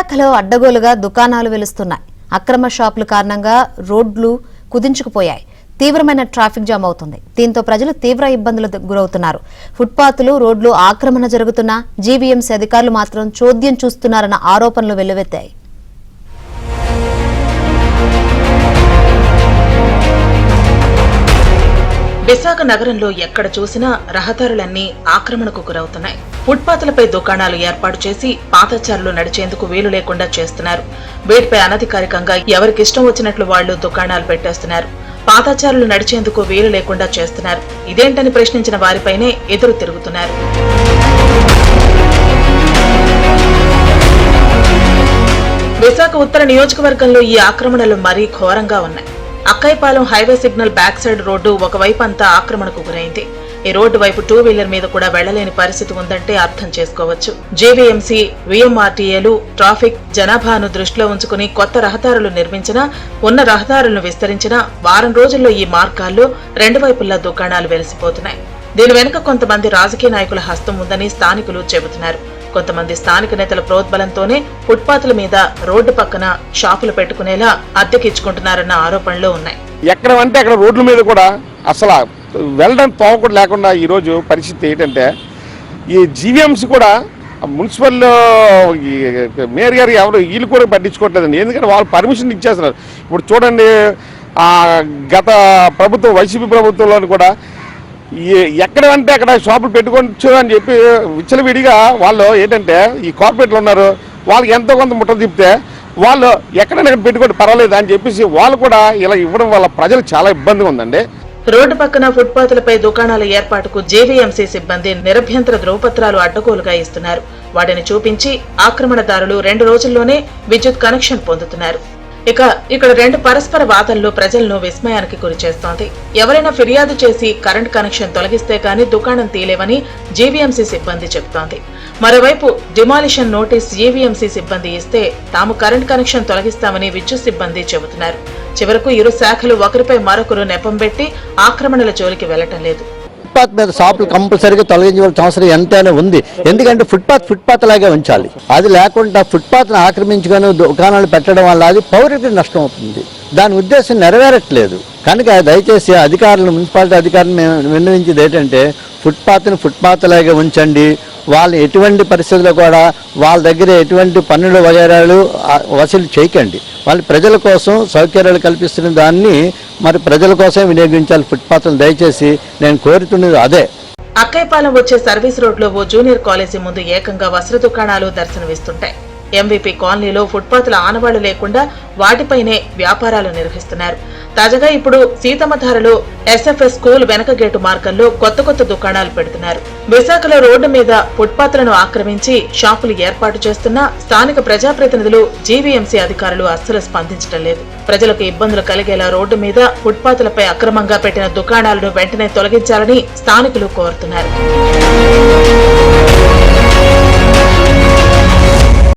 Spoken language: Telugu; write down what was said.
విశాఖలో అడ్డగోలుగా దుకాణాలు వెలుస్తున్నాయి. అక్రమ షాపుల కారణంగా రోడ్లు కుదించుకుపోయాయి. తీవ్రమైన ట్రాఫిక్ జామ్ అవుతుంది. దీంతో ప్రజలు తీవ్ర ఇబ్బందులకు గురవుతున్నారు. ఫుట్పాత్లు, రోడ్లు ఆక్రమణ జరుగుతున్నా జీవీఎంసీ అధికారులు మాత్రం చోద్యం చూస్తున్నారన్న ఆరోపణలు వెల్లువెత్తాయి. విశాఖ నగరంలో ఎక్కడ చూసినా రహదారులన్నీ ఆక్రమణకు గురవుతున్నాయి. ఫుట్పాత్లపై దుకాణాలు ఏర్పాటు చేసి పాదచారులు నడిచేందుకు వీలు లేకుండా చేస్తున్నారు. వీటిపై అనధికారికంగా ఎవరికిష్టం వచ్చినట్లు వాళ్లు దుకాణాలు పెట్టేస్తున్నారు. పాదచారులు నడిచేందుకు వీలు లేకుండా చేస్తున్నారు. ఇదేంటని ప్రశ్నించిన వారిపైనే ఎదురు తిరుగుతున్నారు. విశాఖ ఉత్తర నియోజకవర్గంలో ఈ ఆక్రమణలు మరీ ఘోరంగా ఉన్నాయి. Akkayapalem highway signal back side road ఒకవైపు అంతా ఆక్రమణకు గురైంది. ఈ రోడ్డు వైపు 2 వీలర్ మీద కూడా వెళ్లలేని పరిస్థితి ఉందంటే అర్థం చేసుకోవచ్చు. జీవీఎంసీ, వీఎంఆర్టీఏలు ట్రాఫిక్ జనాభాను దృష్టిలో ఉంచుకుని కొత్త రహదారులు నిర్మించినా, ఉన్న రహదారులను విస్తరించినా వారం రోజుల్లో ఈ మార్గాల్లో 2 వైపులా దుకాణాలు వెలిసిపోతున్నాయి. దీని వెనుక కొంతమంది రాజకీయ నాయకుల హస్తం ఉందని స్థానికులు చెబుతున్నారు. కొంతమంది స్థానిక నేతల ప్రోద్బలంతోనే ఫుట్పాత్ల మీద రోడ్డు పక్కన షాపులు పెట్టుకునేలా అద్దెకిచ్చుకుంటున్నారన్న ఆరోపణలు ఉన్నాయి. ఎక్కడ అంటే అక్కడ రోడ్ల మీద కూడా అసలు వెళ్ళడానికి తోవకుండా లేకుండా ఈరోజు పరిస్థితి ఏంటంటే, ఈ జీవీఎంసీ కూడా మున్సిపల్ మేయర్ గారు ఎవరు వీళ్ళు కూడా పట్టించుకోవట్లేదండి. ఎందుకంటే వాళ్ళు పర్మిషన్ ఇచ్చేస్తున్నారు. ఇప్పుడు చూడండి, గత ప్రభుత్వం వైసీపీ ప్రభుత్వంలో కూడా ఎక్కడ అంటే అక్కడ షాపులు పెట్టుకోవచ్చు అని చెప్పి విచ్చలవిడిగా వాళ్ళు ఏంటంటే ఈ కార్పొరేట్లు ఉన్నారు, వాళ్ళకి ఎంతో కొంత ముట్ట తిప్పితే వాళ్ళు ఎక్కడైనా పెట్టుకోండి పర్వాలేదు అని చెప్పేసి వాళ్ళు కూడా ఇలా ఇవ్వడం వల్ల ప్రజలకు చాలా ఇబ్బందిగా ఉందండి. రోడ్డు పక్కన ఫుట్పాత్లపై దుకాణాల ఏర్పాటుకు జేవీఎంసీ సిబ్బంది నిరభ్యంతర ధ్రువపత్రాలు అడ్డగోలుగా ఇస్తున్నారు. వాటిని చూపించి ఆక్రమణదారులు 2 రోజుల్లోనే విద్యుత్ కనెక్షన్ పొందుతున్నారు. ఇక్కడ 2 పరస్పర వాదనలు ప్రజలను విస్మయానికి గురిచేస్తోంది. ఎవరైనా ఫిర్యాదు చేసి కరెంట్ కనెక్షన్ తొలగిస్తే గానీ దుకాణం తీలేవని జీవీఎంసీ సిబ్బంది చెబుతోంది. మరోవైపు డిమాలిషన్ నోటీస్ జీవీఎంసీ సిబ్బంది ఇస్తే తాము కరెంట్ కనెక్షన్ తొలగిస్తామని విద్యుత్ సిబ్బంది చెబుతున్నారు. చివరకు ఇరు శాఖలు ఒకరిపై మరొకరు నెపం పెట్టి ఆక్రమణల జోలికి వెళ్లటం లేదు. ఫుట్పాత్ మీద షాపులు కంపల్సరీగా తొలగించవలసిన అవసరం ఎంతైనా ఉంది. ఎందుకంటే ఫుట్పాత్ లాగే ఉంచాలి. అది లేకుండా ఫుట్పాత్ను ఆక్రమించుకొని దుకాణాలు పెట్టడం వల్ల అది పౌరులకు నష్టం అవుతుంది. దాని ఉద్దేశం నెరవేరట్లేదు. కనుక దయచేసి అధికారులు, మున్సిపాలిటీ అధికారులను విన్నవించేది ఏంటంటే ఫుట్పాత్ లాగే ఉంచండి. వాళ్ళు ఎటువంటి పరిస్థితుల్లో కూడా వాళ్ళ దగ్గర ఎటువంటి పన్నులు వగైరాలు వసూలు చేయకండి. వాళ్ళు ప్రజల కోసం సౌకర్యాలు కల్పిస్తున్న దాన్ని మరి ప్రజల కోసమే వినియోగించాలి ఫుట్పాత్లు. దయచేసి నేను కోరుతున్నది అదే. అక్కైపాలెం వచ్చే సర్వీస్ రోడ్లో ఓ జూనియర్ కాలేజీ ముందు ఏకంగా వస్త్ర దుకాణాలు దర్శనమిస్తుంటాయి. ఎంవీపీ కాలనీలో ఫుట్పాత్ల ఆనవాళ్లు లేకుండా వాటిపైనే వ్యాపారాలు నిర్వహిస్తున్నారు. తాజాగా ఇప్పుడు సీతమ్మధారలో ఎస్ఎఫ్ఎస్ స్కూల్ వెనక గేటు మార్గంలో కొత్త దుకాణాలు పెడుతున్నారు. విశాఖలో రోడ్డు మీద ఫుట్పాత్లను ఆక్రమించి షాపులు ఏర్పాటు చేస్తున్న స్థానిక ప్రజాప్రతినిధులు, జీవీఎంసీ అధికారులు అస్సలు స్పందించడం లేదు. ప్రజలకు ఇబ్బందులు కలిగేలా రోడ్డు మీద ఫుట్పాత్లపై అక్రమంగా పెట్టిన దుకాణాలను వెంటనే తొలగించాలని స్థానికులు కోరుతున్నారు.